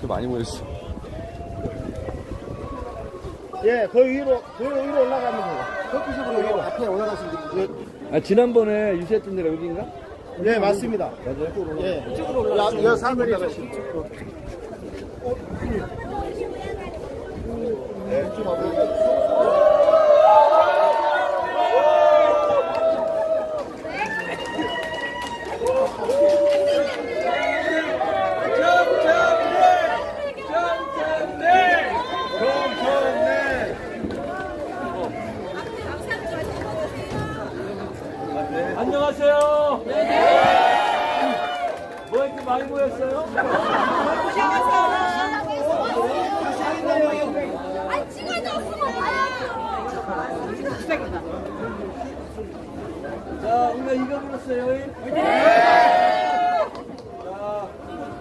이렇게 많이 모였어? 예, 그 위로 올라가면 돼요. 커피숍으로 위로 앞에 올라가시면 돼요. 아, 지난번에 유세했던 데가 여기인가? 예, 맞습니다. 맞아요? 예, 이쪽으로 올라가시면 돼요. 사람들이 올라가시면 돼요. 네, 좀 와보세요. 안녕하세요. 뭐 이렇게 많이 모였어요? 아니 찍어줬으면 자, 우리가 이거 불렀어요. 자,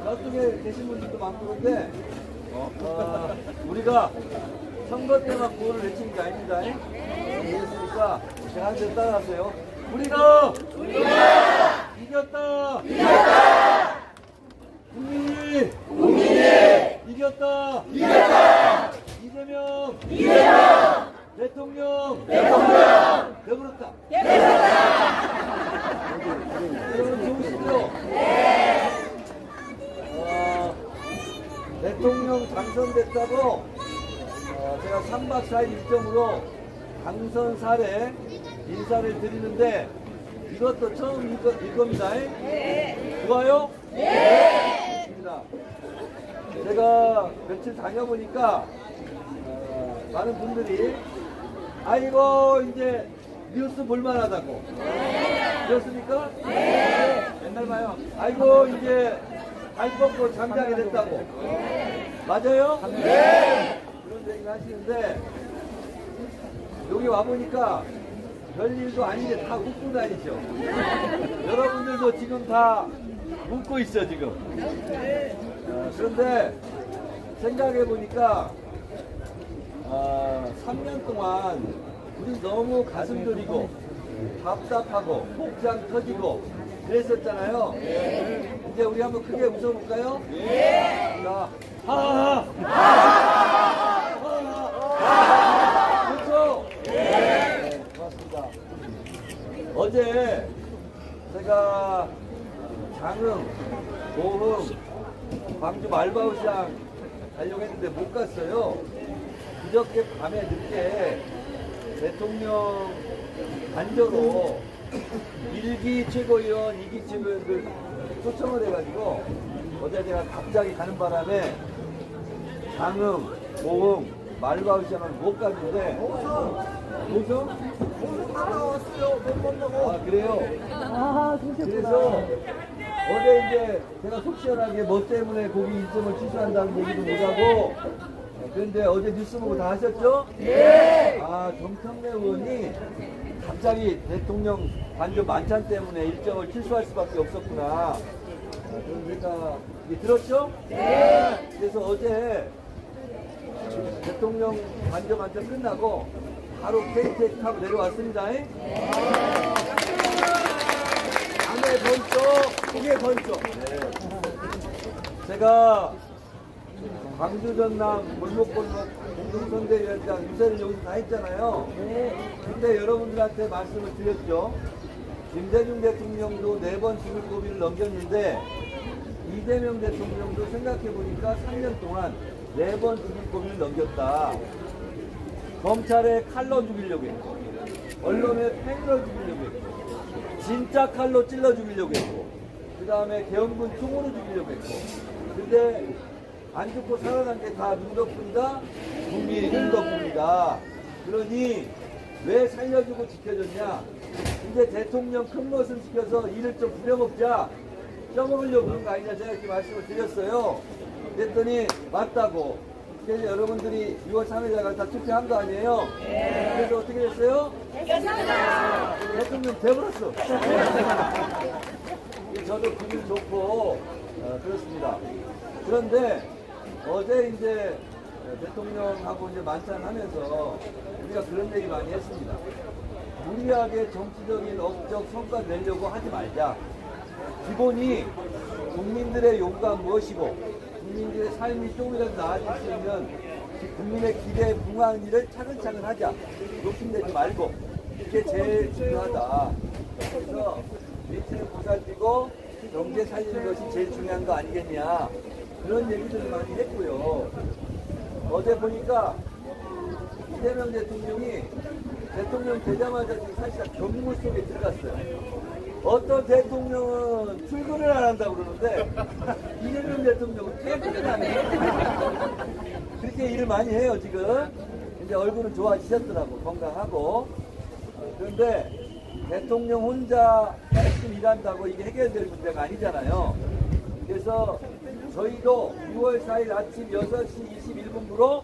저쪽에 계신 분들도 많고 그런데 우리가 선거 때만 구호를 외치는 게 아닙니다. 이해했으니까 제가 한 대 따라하세요. 우리가 이겼다. 국민이 이겼다. 이재명 대통령 배부르다. 여러분 좋으시죠? 대통령 당선됐다고 제가 3박 4일 일정으로 당선 사례 인사를 드리는데 이것도 처음일 겁니다. 네. 좋아요? 네. 좋습니다. 제가 며칠 다녀보니까 많은 분들이 아이고 이제 뉴스 볼만하다고 그렇습니까? 네. 맨날 봐요. 아이고 이제 발 뻗고 잠자게 됐다고 맞아요? 네. 그런 얘기 하시는데 여기 와보니까 별일도 아닌데 다 웃고 다니죠. 여러분들도 지금 다 웃고 있어 지금. 그런데 생각해보니까 3년 동안 우리 너무 가슴 졸이고 답답하고 복장 터지고 그랬었잖아요. 이제 우리 한번 크게 웃어볼까요? 자, 하하하! 하하하! 그렇죠? 네, 고맙습니다. 어제 제가 장흥, 보흥, 광주 말바우시장 가려고 했는데 못 갔어요. 그저께 밤에 늦게 대통령 단저로 1기 최고위원, 2기 최고위원들 초청을 해가지고 어제 제가 갑자기 가는 바람에 장흥, 보흥, 말바우시장을 못 갔는데 거기서? 아, 그래요? 그래서 어제 이제 제가 속 시원하게 뭐 때문에 거기 일정을 취소한다는 얘기도 못하고 그런데 어제 뉴스 보고 다 하셨죠? 네! 아, 정청래 의원이 갑자기 대통령 관저 만찬 때문에 일정을 취소할 수밖에 없었구나. 그런 생각이 들었죠? 네! 그래서 어제 대통령 관저 만찬 끝나고 바로 KTX 타고 내려왔습니다. 밤에 번쩍, 속에 번쩍. 네. 제가 광주 전남 골목골목 공동선대위원장 유세를 여기서 다 했잖아요. 근데 여러분들한테 말씀을 드렸죠. 김대중 대통령도 4번 죽을 고비를 넘겼는데 이재명 대통령도 생각해보니까 3년 동안 4번 죽을 고비를 넘겼다. 검찰에 칼로 죽이려고 했고 언론에 팽으로 죽이려고 했고 진짜 칼로 찔러 죽이려고 했고 그 다음에 계엄군 총으로 죽이려고 했고 근데 안 죽고 살아난 게 다 누구 덕분이다? 국민 덕분이다. 그러니 왜 살려주고 지켜줬냐? 이제 대통령 큰 것을 시켜서 일을 좀 부려먹자. 쪄먹으려고 그런 거 아니냐 제가 이렇게 말씀을 드렸어요. 그랬더니 맞다고. 그래서 여러분들이 6월 3일날 다 투표한 거 아니에요? 그래서 어떻게 됐어요? 대통령 돼버렸어. 저도 기분 좋고 그렇습니다. 그런데 어제 이제 대통령하고 이제 만찬하면서 우리가 그런 얘기 많이 했습니다. 무리하게 정치적인 업적 성과 내려고 하지 말자. 기본이 국민들의 요구가 무엇이고 국민들의 삶이 조금이라도 나아질 수 있는 국민의 기대에 부응하는 일을 차근차근 하자. 욕심내지 말고. 이게 제일 중요하다. 그래서 민생을 보살피고 경제 살리는 것이 제일 중요한 거 아니겠냐. 그런 얘기들을 많이 했고요. 어제 보니까 이재명 대통령이 대통령 되자마자 지금 사실상 경무 속에 들어갔어요. 어떤 대통령은 출근을 안 한다고 그러는데 이재명 대통령은 퇴근을 안 해요. 그렇게 일을 많이 해요 지금. 이제 얼굴은 좋아지셨더라고, 건강하고. 그런데 대통령 혼자 열심히 일한다고 이게 해결될 문제가 아니잖아요. 그래서 저희도 6월 4일 아침 6시 21분부로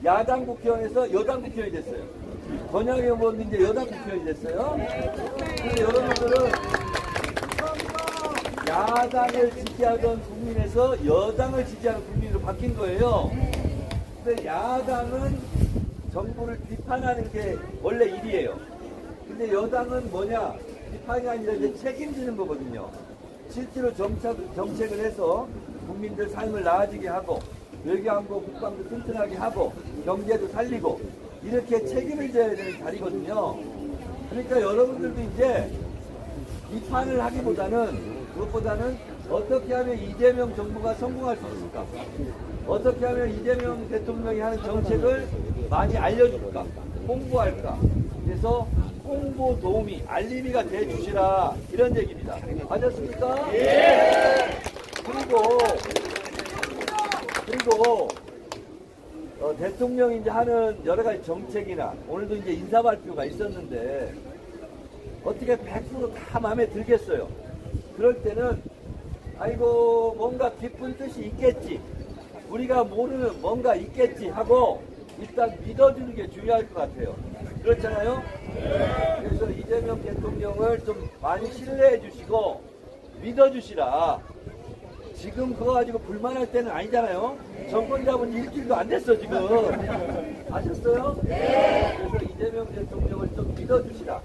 야당 국회의원에서 여당 국회의원이 됐어요. 권양희 의원도 이제 여당 국회의원이 됐어요. 그래서 여러분들은 야당을 지지하던 국민에서 여당을 지지하는 국민으로 바뀐 거예요. 근데 야당은 정부를 비판하는 게 원래 일이에요. 근데 여당은 뭐냐? 비판이 아니라 이제 책임지는 거거든요. 실제로 정책을 해서 국민들 삶을 나아지게 하고 외교안보 국방도 튼튼하게 하고 경제도 살리고 이렇게 책임을 져야 되는 자리거든요. 그러니까 여러분들도 이제 비판을 하기보다는 그것보다는 어떻게 하면 이재명 정부가 성공할 수 있을까? 어떻게 하면 이재명 대통령이 하는 정책을 많이 알려줄까? 홍보할까? 그래서 홍보 도우미, 알림이가 돼주시라 이런 얘기입니다. 맞았습니까? 예! 그리고 대통령이 이제 하는 여러 가지 정책이나 오늘도 이제 인사 발표가 있었는데 어떻게 100%다 마음에 들겠어요. 그럴 때는 아이고 뭔가 깊은 뜻이 있겠지, 우리가 모르는 뭔가 있겠지 하고 일단 믿어주는 게 중요할 것 같아요. 그렇잖아요? 그래서 이재명 대통령을 좀 많이 신뢰해 주시고 믿어 주시라. 지금 그거 가지고 불만할 때는 아니잖아요. 정권 잡은 일주일도 안 됐어 지금. 아셨어요? 네. 그래서 이재명 대통령을 좀 믿어 주시라.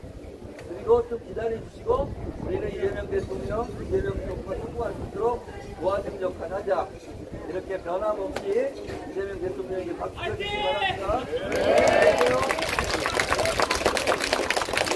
그리고 좀 기다려 주시고 우리는 이재명 대통령, 이재명 정부가 성공할 수 있도록 도와주는 역할 하자. 이렇게 변함없이 이재명 대통령에게 박수 쳐주시기 바랍니다. 네.